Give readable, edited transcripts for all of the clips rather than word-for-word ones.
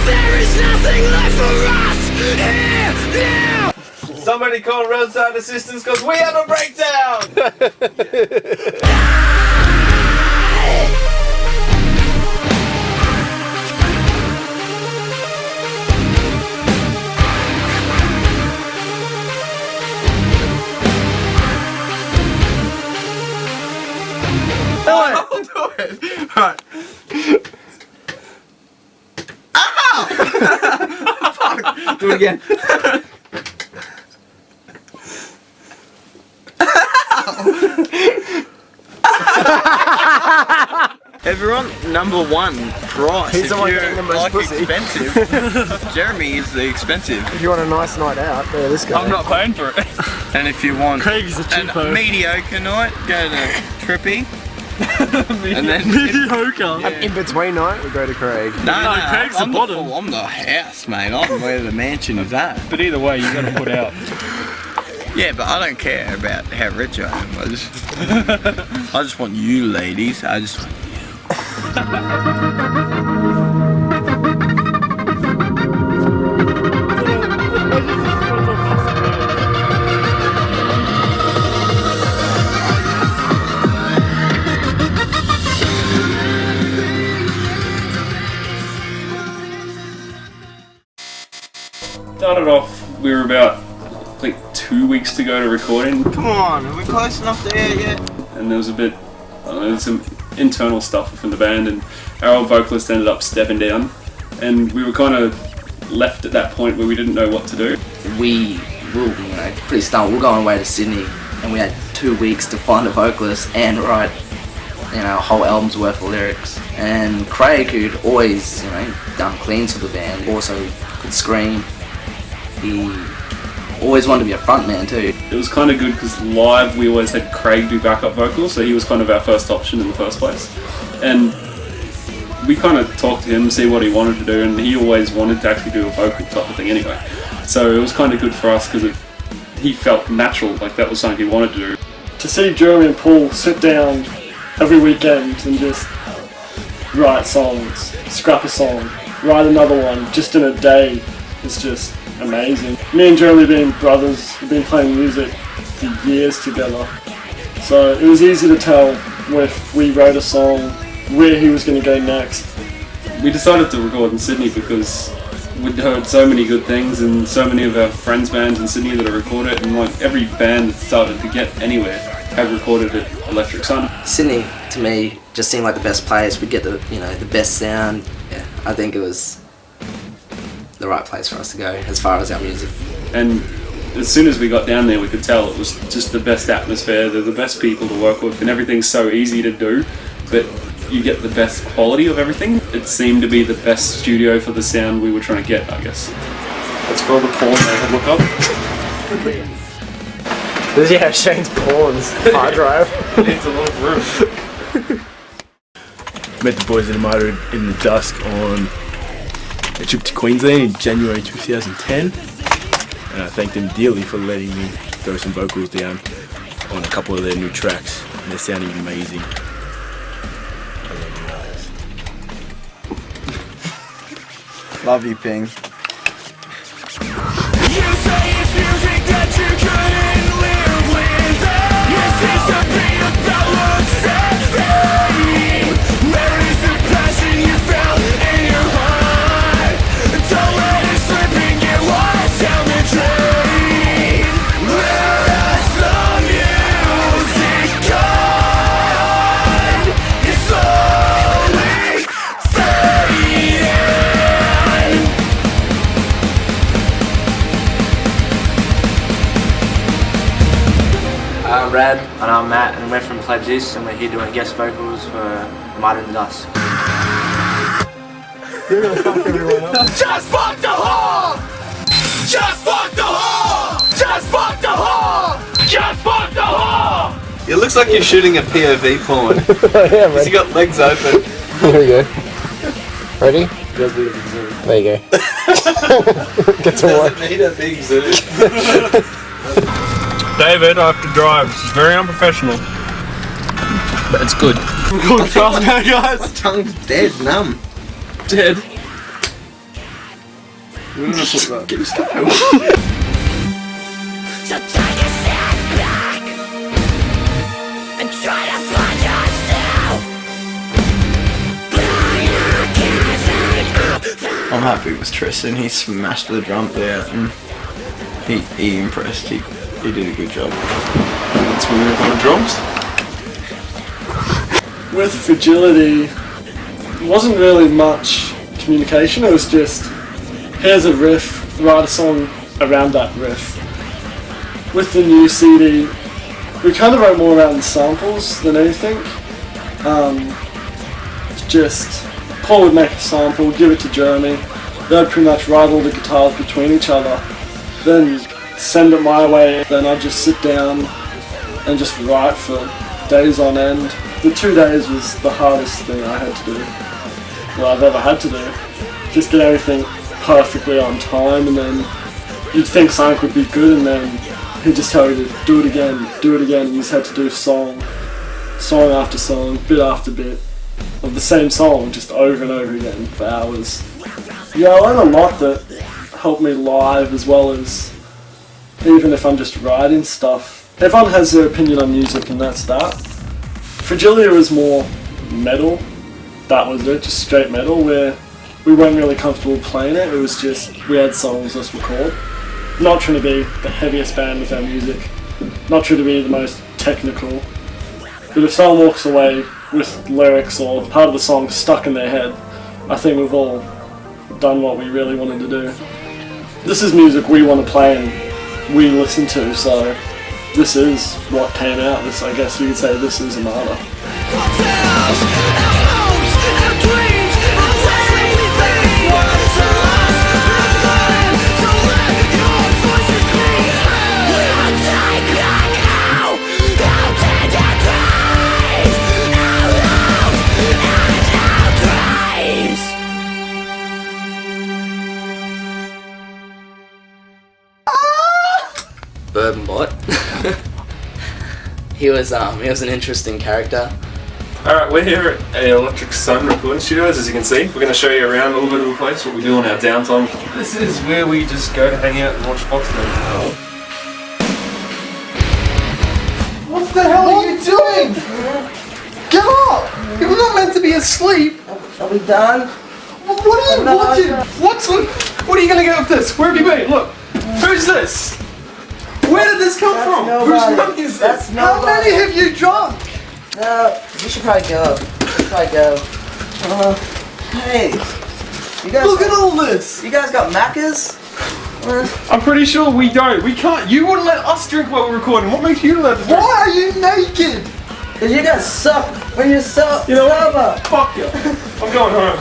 There is nothing left for us here now. Somebody call roadside assistance because we have a breakdown! I'll do it. Right. Ow! Fuck. Do it again. Everyone, number one price. He's if the one you're getting the most like pussy. expensive. Jeremy is the expensive. If you want a nice night out, there this guy. I'm not paying for it. And if you want Craig's a a cheapo. mediocre night, go to Trippy. And then Mediocre. Yeah. In between night, we go to Craig. No, Craig's the I'm bottom. I'm the house, mate. I'm where the mansion is at. But either way, you gotta put out. Yeah, but I don't care about how rich I am. I just want you ladies. I just want you. Started off, we were about like 2 weeks to go to recording, Come on, are we close enough to air yet? and there was a bit, there was some internal stuff from the band, and our old vocalist ended up stepping down, and we were kind of left at that point where we didn't know what to do. We were pretty stunned. We were going away to Sydney, and we had 2 weeks to find a vocalist and write, a whole album's worth of lyrics. And Craig, who'd always, done cleans for the band, also could scream. He always wanted to be a frontman too. It was kind of good because live we always had Craig do backup vocals, so he was kind of our first option in the first place. And we kind of talked to him, see what he wanted to do, and he always wanted to actually do a vocal type of thing anyway. So it was kind of good for us because he felt natural, like that was something he wanted to do. To see Jeremy and Paul sit down every weekend and just write songs, scrap a song, write another one just in a day is just amazing. Me and Jeremy being brothers, we've been playing music for years together, so it was easy to tell if we wrote a song where he was going to go next. We decided to record in Sydney because we'd heard so many good things, and so many of our friends' bands in Sydney that have recorded, and like every band that started to get anywhere have recorded at Electric Sun. Sydney, to me, just seemed like the best place. We'd get the best sound. Yeah, I think it was the right place for us to go as far as our music. And as soon as we got down there, we could tell it was just the best atmosphere, they're the best people to work with, and everything's so easy to do, but you get the best quality of everything. It seemed to be the best studio for the sound we were trying to get, I guess. That's for all the porn they can look up. This is Shane's porns hard drive. Needs a lot of room. Met the boys in Armada In The Dusk on a trip to Queensland in January 2010, and I thank them dearly for letting me throw some vocals down on a couple of their new tracks, and they're sounding amazing. I love you guys. Love you, Ping. You say it's music that you couldn't live without. It seems to be about looks and fame. Where is the passion you felt in your heart? Don't let it slip and get washed down the drain. Where has the music gone? It's slowly fading. I'm Brad. And I'm Matt, and we're from Pledges, and we're here doing guest vocals for Armada In The Dusk. You're gonna fuck everyone up. Just fuck the whore! Just fuck the whore! Just fuck the whore! Just fuck the whore! It looks like you're shooting a POV porn. Yeah, Because you got legs open. There we go. Ready? There you go. Get to work. Doesn't need a big zoom. David, I have to drive. This is very unprofessional. But it's good. Good fast now, guys. My tongue's dead, numb. Dead. We're gonna talk about getting style. So take a step back and try to find yourself. I'm happy with Tristan. He smashed the drum there, and he impressed. He did a good job. That's when we're on drums. With Fragility, it wasn't really much communication. It was just, here's a riff, write a song around that riff. With the new CD, we kind of wrote more around the samples than anything. Just Paul would make a sample, give it to Jeremy. They'd pretty much write all the guitars between each other, then send it my way. Then I'd just sit down and just write for days on end. The 2 days was the hardest thing I had to do, well, I've ever had to do. Just get everything perfectly on time, and then you'd think something would be good, and then he'd just tell you to do it again, and you just had to do song after song, bit after bit of the same song, just over and over again for hours. Yeah, I learned a lot that helped me live, as well as even if I'm just writing stuff. Everyone has their opinion on music, and that's that. Fragility was more metal, that was it, just straight metal, where we weren't really comfortable playing it. It was just, we had songs, let's record. Not trying to be the heaviest band with our music, not trying to be the most technical, but if someone walks away with lyrics or part of the song stuck in their head, I think we've all done what we really wanted to do. This is music we want to play and we listen to, so this is what came out. This, I guess you could say, this is Armada. Bourbon Bot. He was an interesting character. Alright, we're here at Electric Sun Recording Studios, as you can see. We're going to show you around a little bit of the place, what we do on our downtime. This is where we just go to hang out and watch Fox News. What the hell are you doing? Get up! You're not meant to be asleep. Are we done? What are you watching? What are you going to get with this? Where have you been? Look, who's this? Where did this come from? Whose money is this? How many have you drunk? No, we should probably go. Hey, you guys. Look at all this. You guys got Maccas? I'm pretty sure we don't. We can't. You wouldn't let us drink while we're recording. What makes you let us drink? Why are you naked? Cause you guys suck when you're You know what? sober. Fuck you. I'm going home.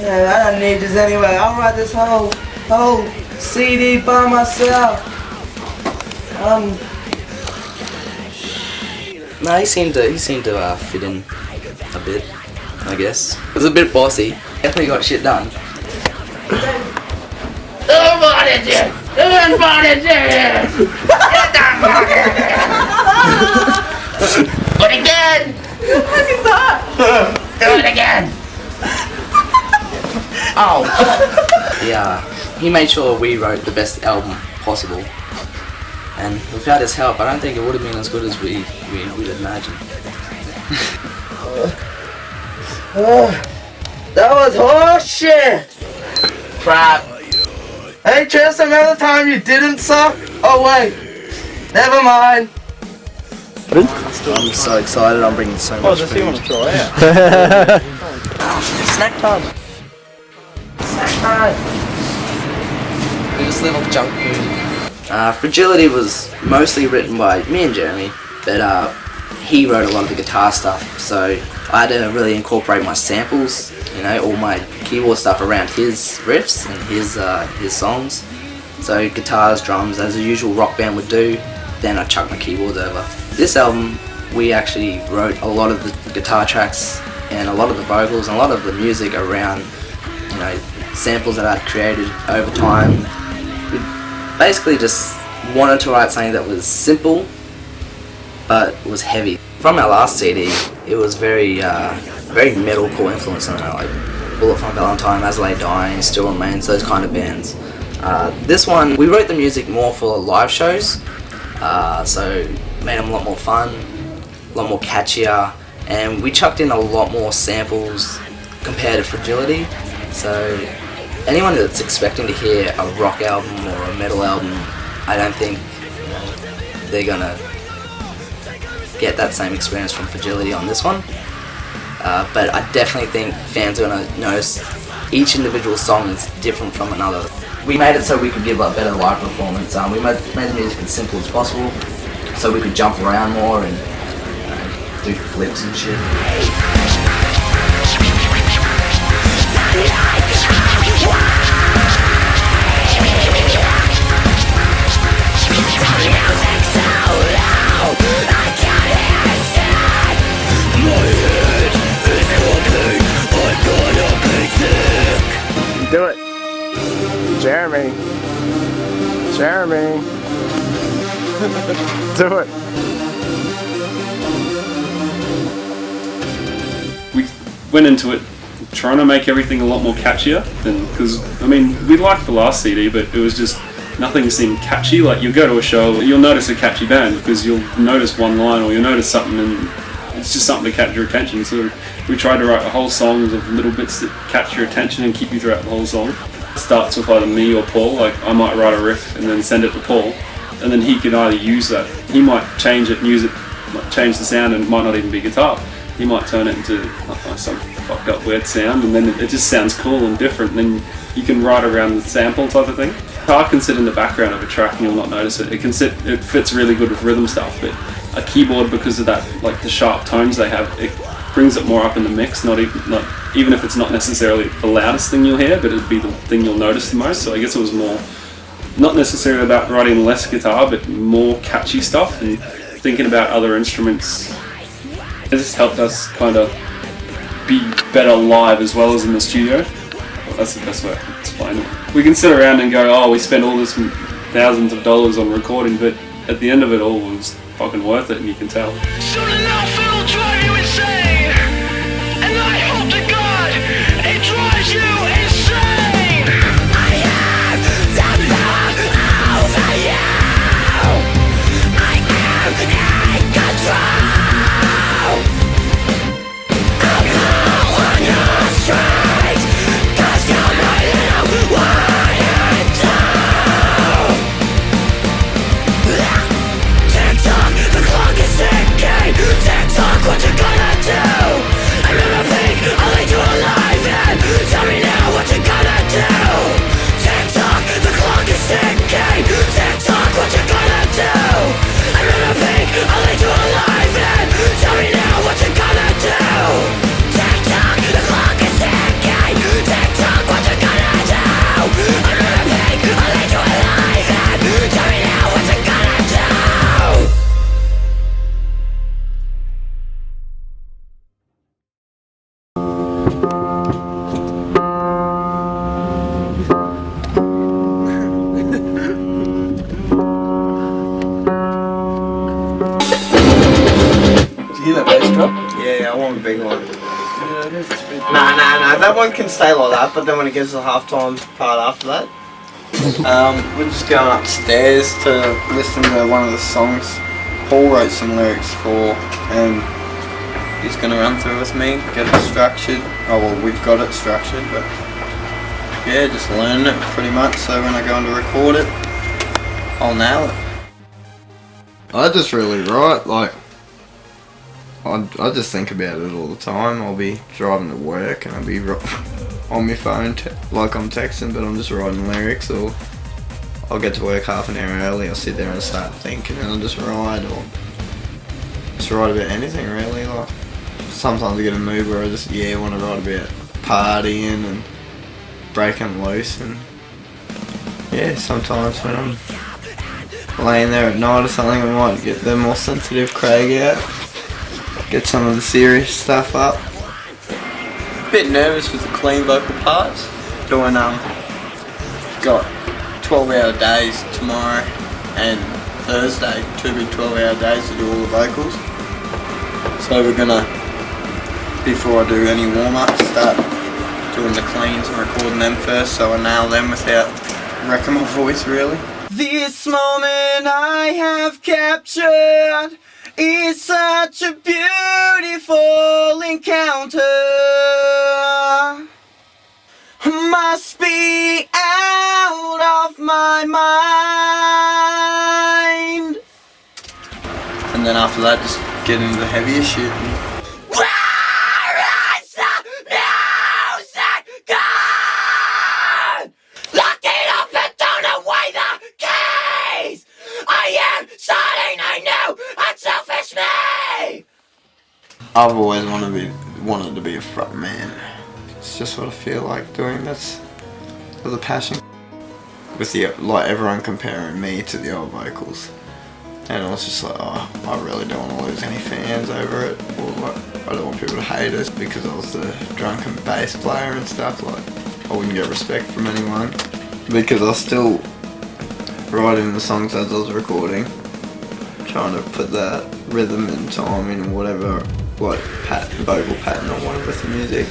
Yeah, I don't need this anyway. I'll write this whole CD by myself. No, he seemed to fit in a bit, I guess. It was a bit bossy. Definitely got shit done. But again! What is that? Do it again! Oh! Yeah, he made sure we wrote the best album possible. And without his help, I don't think it would have been as good as we would imagine. That was horse shit! Crap. Hey Tristan, remember the time you didn't suck? Oh wait, never mind. I'm so excited, I'm bringing so much food. You want to try out? Snack time. We just live off junk food. Fragility was mostly written by me and Jeremy, but he wrote a lot of the guitar stuff, so I had to really incorporate my samples, all my keyboard stuff around his riffs and his songs. So guitars, drums, as a usual rock band would do, then I chuck my keyboards over. This album, we actually wrote a lot of the guitar tracks and a lot of the vocals and a lot of the music around, samples that I'd created over time. Basically just wanted to write something that was simple but was heavy. From our last CD, it was very metalcore influence on it, like Bullet for My Valentine, As I Lay Dying, Still Remains, those kind of bands. This one, we wrote the music more for live shows, so made them a lot more fun, a lot more catchier, and we chucked in a lot more samples compared to Fragility. So anyone that's expecting to hear a rock album or a metal album, I don't think they're gonna get that same experience from Fragility on this one. But I definitely think fans are gonna notice each individual song is different from another. We made it so we could give a better live performance. We made the music as simple as possible, so we could jump around more and do flips and shit. Do it. Jeremy. Jeremy. Do it. We went into it trying to make everything a lot more catchier than, because I mean we liked the last CD, but it was just nothing seemed catchy. Like you'll go to a show, you'll notice a catchy band because you'll notice one line or you'll notice something and it's just something to catch your attention. So we tried to write whole songs of little bits that catch your attention and keep you throughout the whole song. It starts with either me or Paul. Like I might write a riff and then send it to Paul, and then he can either use that. He might change it and use it, like change the sound, and it might not even be guitar. He might turn it into some fucked up weird sound, and then it just sounds cool and different. And then you can write around the sample type of thing. Guitar can sit in the background of a track and you'll not notice it. It fits really good with rhythm stuff, but a keyboard, because of that, like the sharp tones they have, it brings it more up in the mix. Not even if it's not necessarily the loudest thing you'll hear, but it'd be the thing you'll notice the most. So I guess it was more not necessarily about writing less guitar, but more catchy stuff and thinking about other instruments. It just helped us kind of be better live as well as in the studio. Well, that's the best way to explain it. We can sit around and go, oh, we spent all this thousands of dollars on recording, but at the end of it all, it was fucking worth it, and you can tell. Soon enough it'll drive you insane, and I hope to God it drives you insane. I have the power over you. I am in control. I'll pull on your strings, 'cause you're my little one and two. Tick-tock, the clock is ticking. Tick-tock, what you gonna do? I never think I'll leave you alive, and tell me now what you gonna do. Tick-tock, the clock is ticking. Tick-tock, what you gonna do? I never think I'll leave you alive, and tell me now what you gonna do. Tick-tock, the clock is ticking. Tick-tock, what you gonna do? I never think I'll leave you alive, and tell me now what you gonna do. Did you hear that bass drop? Yeah, I want a big one. Nah, that one can stay like that, but then when it gets to the halftime part after that, we're just going upstairs to listen to one of the songs Paul wrote some lyrics for, and he's going to run through with me, get it structured. Oh well, we've got it structured, but yeah, just learn it pretty much, so when I go in to record it, I'll nail it. I just really write, like, I just think about it all the time. I'll be driving to work and I'll be on my phone like I'm texting, but I'm just writing lyrics, or I'll get to work half an hour early, I'll sit there and start thinking and I'll just write, or just write about anything really. Like sometimes I get a mood where I just want to write about partying and breaking loose, and sometimes when I'm laying there at night or something, I might get the more sensitive Craig out. Get some of the serious stuff up. A bit nervous with the clean vocal parts. Doing got 12-hour days tomorrow and Thursday, 2 big 12-hour days to do all the vocals. So we're gonna, before I do any warm-ups, start doing the cleans and recording them first, so I nail them without wrecking my voice really. This moment I have captured is such a beautiful encounter. Must be out of my mind. And then after that, just get into the heavier shit. Where is the music gone? Lock it up and thrown away the keys. I am starting anew, unselfish me. I've always wanted to be a front man. It's just what I feel like doing. That's the passion. With everyone comparing me to the old vocals, and I was just like, oh, I really don't want to lose any fans over it, or I don't want people to hate us because I was the drunken bass player and stuff. Like, I wouldn't get respect from anyone because I was still writing the songs as I was recording, trying to put that rhythm and time in, whatever, vocal pattern I wanted with the music.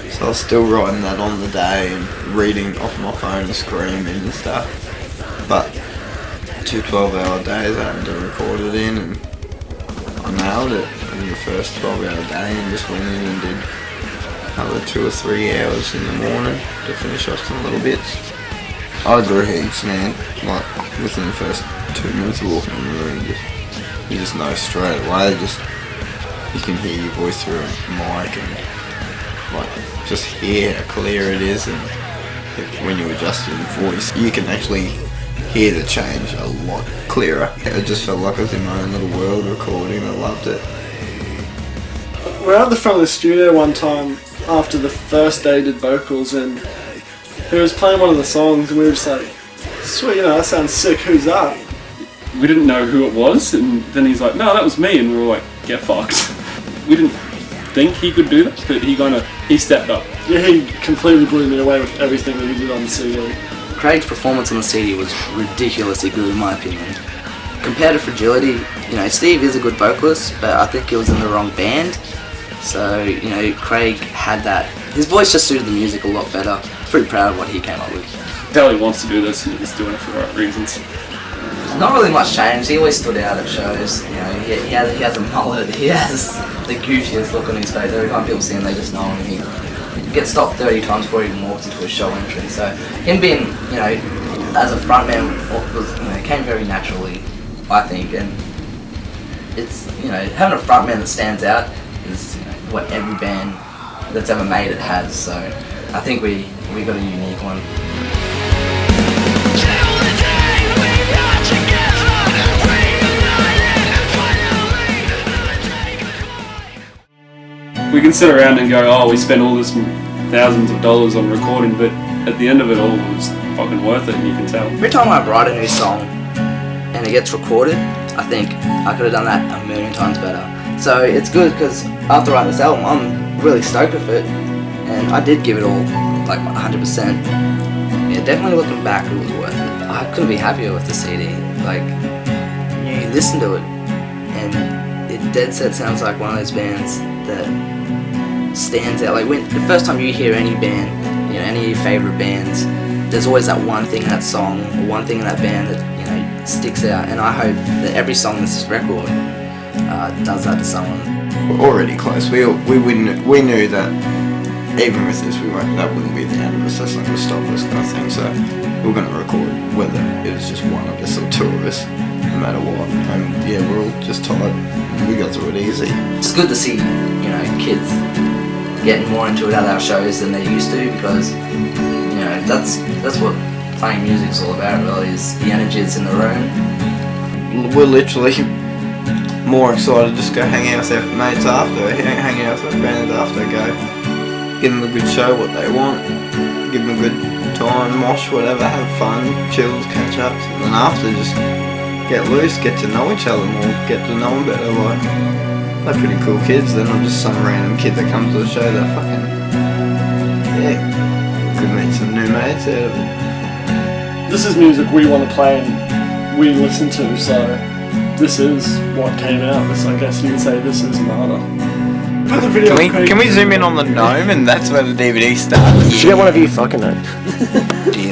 So I was still writing that on the day and reading off my phone and screaming and stuff. But 2 12-hour days I had to record it in, and I nailed it in the first 12-hour day, and just went in and did another 2 or 3 hours in the morning to finish off some little bits. I drew heaps, man. Like within the first 2 minutes of walking in the room, you just know straight away. You can hear your voice through a mic and just hear how clear it is, and when you adjust your voice, you can actually hear the change a lot clearer. It just felt like I was in my own little world recording. I loved it. We're at the front of the studio one time after the first day did vocals, and he was playing one of the songs, and we were just like, sweet, that sounds sick, who's that? We didn't know who it was, and then he's like, no, that was me, and we were like, get fucked. We didn't think he could do that, but he stepped up. Yeah, he completely blew me away with everything that he did on the CD. Craig's performance on the CD was ridiculously good in my opinion. Compared to Fragility, Steve is a good vocalist, but I think he was in the wrong band. So, Craig had that. His voice just suited the music a lot better. Pretty proud of what he came up with. Tell he wants to do this and he's doing it for the right reasons. Not really much change. He always stood out at shows. He has a mullet. He has the goofiest look on his face. Every time people see him, they just know him. He gets stopped 30 times before he even walks into a show entrance. So him being, as a frontman, came very naturally, I think. And it's, having a frontman that stands out is what every band that's ever made it has. So I think we got a unique one. We can sit around and go, oh, we spent all this thousands of dollars on recording, but at the end of it all, it was fucking worth it, and you can tell. Every time I write a new song and it gets recorded, I think I could have done that 1,000,000 times better. So it's good because after writing this album, I'm really stoked with it, and I did give it all, 100%. Yeah, definitely looking back, it was worth it. I couldn't be happier with the CD. You listen to it, and it dead set sounds like one of those bands that stands out. When the first time you hear any band, any of your favourite bands, there's always that one thing in that song or one thing in that band that sticks out, and I hope that every song in this record does that to someone. We're already close. We knew that even with this, that wouldn't be the end of us. That's not going to stop us, kind of thing. So we're going to record whether it was just one of us or two of us, no matter what. And yeah, we're all just tired. We got through it easy. It's good to see, kids getting more into it at our shows than they used to, because, that's what playing music's all about, really, is the energy that's in the room. We're literally more excited to just go hang out with our mates after, hang out with our friends after, give them a good show, what they want, give them a good time, mosh, whatever, have fun, chills, catch ups, and then after just get loose, get to know each other more, get to know them better. They're pretty cool kids. They're not just some random kid that comes to the show. They're fucking, could meet some new mates out of it. This is music we want to play and we listen to, so this is what came out. I guess you could say this is Armada. But put the video. Can we zoom in on the gnome and that's where the DVD starts? Should get one of you fucking it.